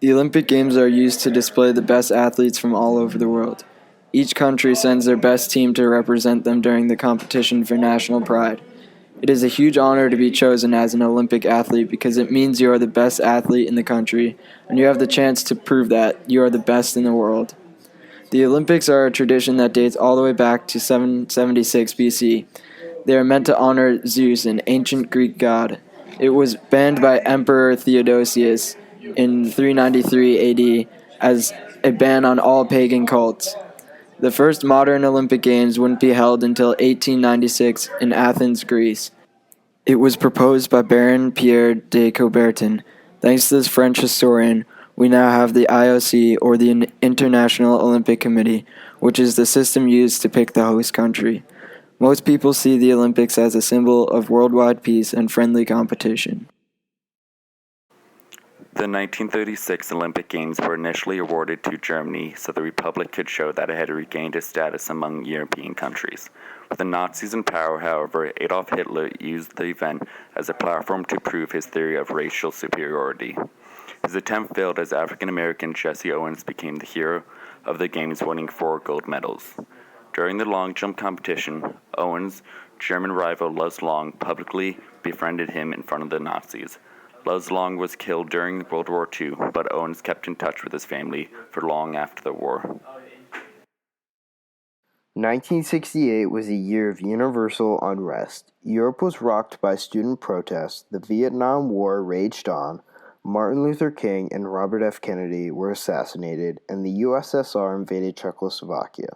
The Olympic Games are used to display the best athletes from all over the world. Each country sends their best team to represent them during the competition for national pride. It is a huge honor to be chosen as an Olympic athlete because it means you are the best athlete in the country, and you have the chance to prove that you are the best in the world. The Olympics are a tradition that dates all the way back to 776 BC. They are meant to honor Zeus, an ancient Greek god. It was banned by Emperor Theodosius in 393 AD as a ban on all pagan cults. The first modern Olympic Games wouldn't be held until 1896 in Athens, Greece. It was proposed by Baron Pierre de Coubertin. Thanks to this French historian, we now have the IOC, or the International Olympic Committee, which is the system used to pick the host country. Most people see the Olympics as a symbol of worldwide peace and friendly competition. The 1936 Olympic Games were initially awarded to Germany so the Republic could show that it had regained its status among European countries. With the Nazis in power, however, Adolf Hitler used the event as a platform to prove his theory of racial superiority. His attempt failed as African-American Jesse Owens became the hero of the Games, winning 4 gold medals. During the long jump competition, Owens' German rival Luz Long publicly befriended him in front of the Nazis. Luz Long was killed during World War II, but Owens kept in touch with his family for long after the war. 1968 was a year of universal unrest. Europe was rocked by student protests, the Vietnam War raged on, Martin Luther King and Robert F. Kennedy were assassinated, and the USSR invaded Czechoslovakia.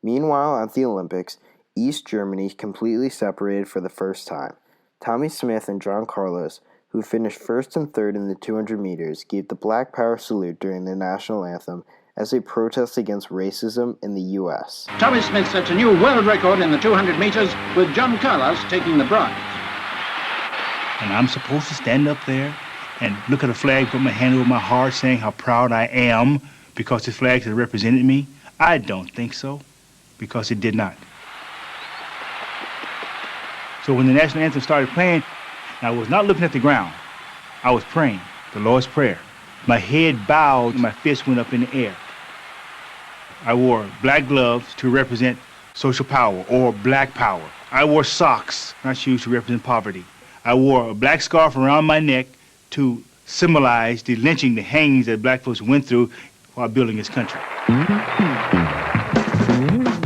Meanwhile, at the Olympics, East Germany completely separated for the first time. Tommy Smith and John Carlos, who finished first and third in the 200 meters, gave the Black Power salute during the national anthem as a protest against racism in the U.S. Tommy Smith sets a new world record in the 200 meters with John Carlos taking the bronze. And I'm supposed to stand up there and look at a flag, put my hand over my heart, saying how proud I am because this flag has represented me? I don't think so, because it did not. So when the national anthem started playing, I was not looking at the ground. I was praying, the Lord's Prayer. My head bowed and my fist went up in the air. I wore black gloves to represent social power or black power. I wore socks, not shoes, to represent poverty. I wore a black scarf around my neck to symbolize the lynching, the hangings that black folks went through while building this country.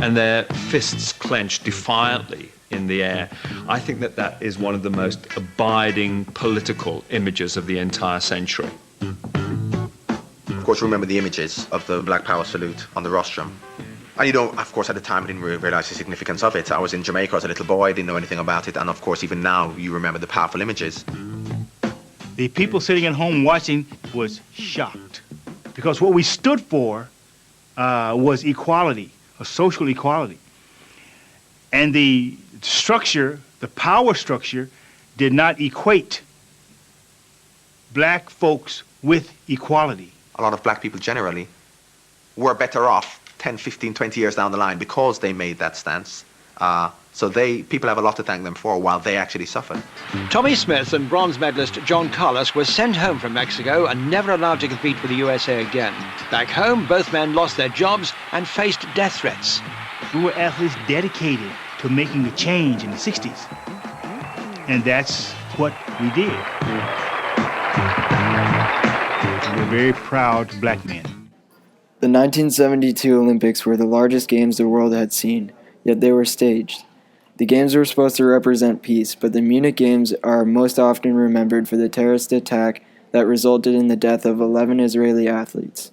And their fists clenched defiantly in the air. I think that that is one of the most abiding political images of the entire century. Of course, remember the images of the Black Power salute on the rostrum. And you know, of course, at the time, I didn't really realize the significance of it. I was in Jamaica as a little boy, didn't know anything about it. And of course, even now, you remember the powerful images. The people sitting at home watching was shocked because what we stood for was equality, a social equality. And the structure, the power structure, did not equate black folks with equality. A lot of black people generally were better off 10, 15, 20 years down the line because they made that stance. So people have a lot to thank them for while they actually suffered. Tommy Smith and bronze medalist John Carlos were sent home from Mexico and never allowed to compete for the USA again. Back home, both men lost their jobs and faced death threats. We were athletes dedicated to making a change in the 60s. And that's what we did. We were very proud black men. The 1972 Olympics were the largest games the world had seen, yet they were staged. The games were supposed to represent peace, but the Munich Games are most often remembered for the terrorist attack that resulted in the death of 11 Israeli athletes.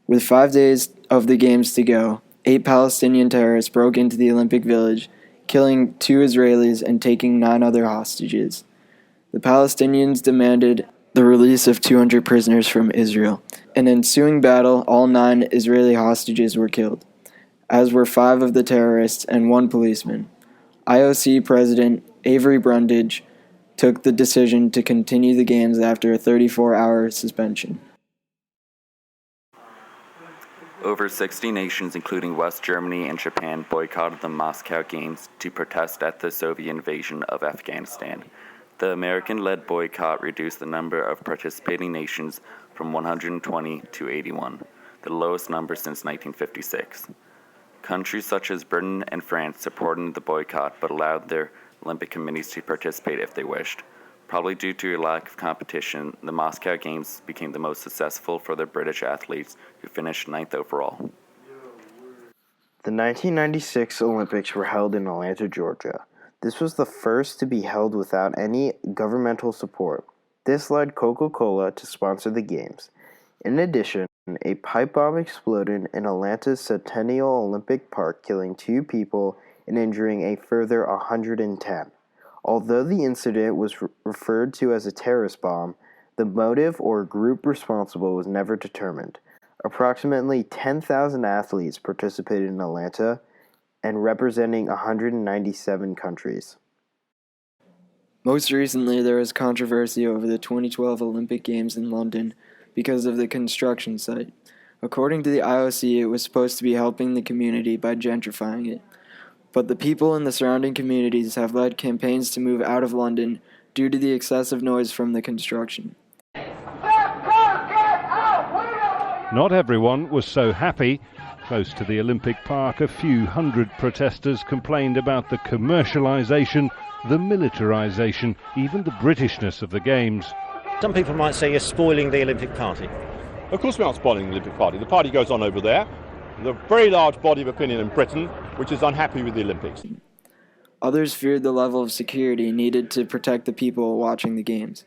With 5 days of the games to go, 8 Palestinian terrorists broke into the Olympic Village, killing 2 Israelis and taking 9 other hostages. The Palestinians demanded the release of 200 prisoners from Israel. In an ensuing battle, all 9 Israeli hostages were killed, as were 5 of the terrorists and 1 policeman. IOC President Avery Brundage took the decision to continue the games after a 34-hour suspension. Over 60 nations, including West Germany and Japan, boycotted the Moscow Games to protest at the Soviet invasion of Afghanistan. The American-led boycott reduced the number of participating nations from 120 to 81, the lowest number since 1956. Countries such as Britain and France supported the boycott but allowed their Olympic committees to participate if they wished. Probably due to a lack of competition, the Moscow Games became the most successful for the British athletes, who finished 9th overall. The 1996 Olympics were held in Atlanta, Georgia. This was the first to be held without any governmental support. This led Coca-Cola to sponsor the Games. In addition, a pipe bomb exploded in Atlanta's Centennial Olympic Park, killing 2 people and injuring a further 110. Although the incident was referred to as a terrorist bomb, the motive or group responsible was never determined. Approximately 10,000 athletes participated in Atlanta and representing 197 countries. Most recently, there was controversy over the 2012 Olympic Games in London because of the construction site. According to the IOC, it was supposed to be helping the community by gentrifying it. But the people in the surrounding communities have led campaigns to move out of London due to the excessive noise from the construction. Not everyone was so happy. Close to the Olympic Park, a few hundred protesters complained about the commercialisation, the militarisation, even the Britishness of the Games. Some people might say you're spoiling the Olympic party. Of course we aren't spoiling the Olympic party. The party goes on over there. There's a very large body of opinion in Britain which is unhappy with the Olympics. Others feared the level of security needed to protect the people watching the Games.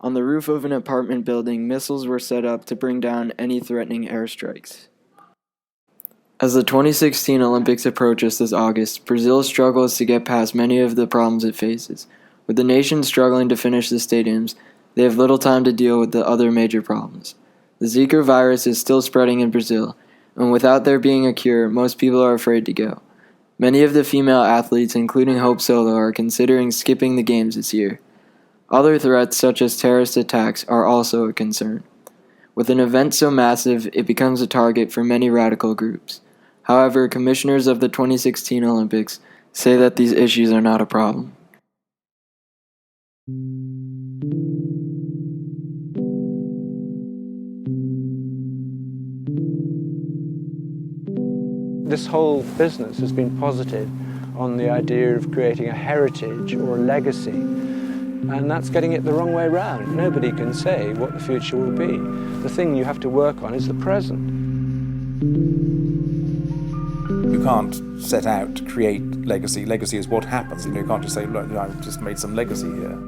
On the roof of an apartment building, missiles were set up to bring down any threatening airstrikes. As the 2016 Olympics approaches this August, Brazil struggles to get past many of the problems it faces. With the nation struggling to finish the stadiums, they have little time to deal with the other major problems. The Zika virus is still spreading in Brazil, and without there being a cure, most people are afraid to go. Many of the female athletes, including Hope Solo, are considering skipping the Games this year. Other threats, such as terrorist attacks, are also a concern. With an event so massive, it becomes a target for many radical groups. However, commissioners of the 2016 Olympics say that these issues are not a problem. This whole business has been posited on the idea of creating a heritage or a legacy, and that's getting it the wrong way round. Nobody can say what the future will be. The thing you have to work on is the present. You can't set out to create legacy. Legacy is what happens. You can't just say, look, I've just made some legacy here.